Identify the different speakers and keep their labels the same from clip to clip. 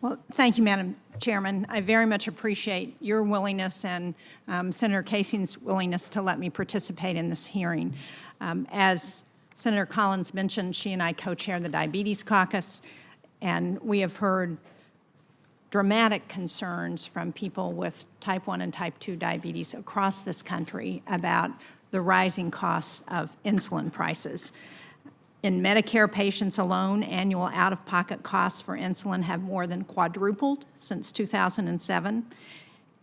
Speaker 1: Well, thank you, Madam Chairman. I very much appreciate your willingness and Senator Casey's willingness to let me participate in this hearing. As Senator Collins mentioned, she and I co-chair the Diabetes Caucus, and we have heard dramatic concerns from people with type 1 and type 2 diabetes across this country about the rising costs of insulin prices. In Medicare patients alone, annual out-of-pocket costs for insulin have more than quadrupled since 2007.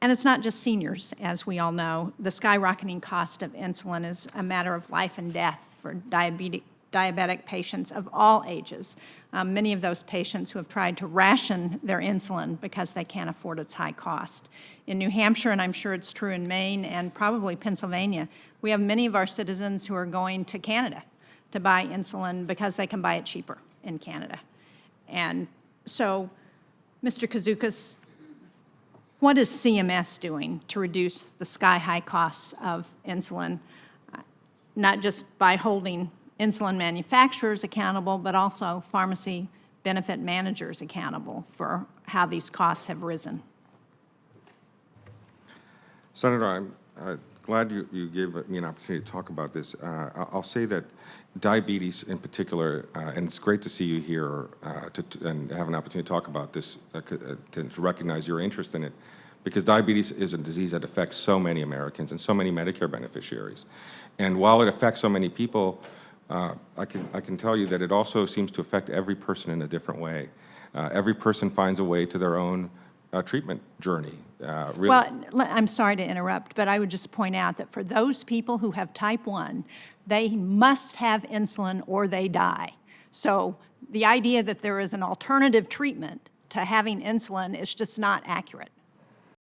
Speaker 1: And it's not just seniors, as we all know. The skyrocketing cost of insulin is a matter of life and death for diabetic patients of all ages. Many of those patients who have tried to ration their insulin because they can't afford its high cost. In New Hampshire, and I'm sure it's true in Maine and probably Pennsylvania, we have many of our citizens who are going to Canada to buy insulin because they can buy it cheaper in Canada. And so, Mr. Kazoukas, what is CMS doing to reduce the sky-high costs of insulin, not just by holding insulin manufacturers accountable, but also pharmacy benefit managers accountable for how these costs have risen?
Speaker 2: Senator, I'm glad you gave me an opportunity to talk about this. I'll say that diabetes in particular, and it's great to see you here and have an opportunity to talk about this, to recognize your interest in it, because diabetes is a disease that affects so many Americans and so many Medicare beneficiaries. And while it affects so many people, I can tell you that it also seems to affect every person in a different way. Every person finds a way to their own treatment journey. Really.
Speaker 1: Well, I'm sorry to interrupt, but I would just point out that for those people who have type 1, they must have insulin or they die. So the idea that there is an alternative treatment to having insulin is just not accurate.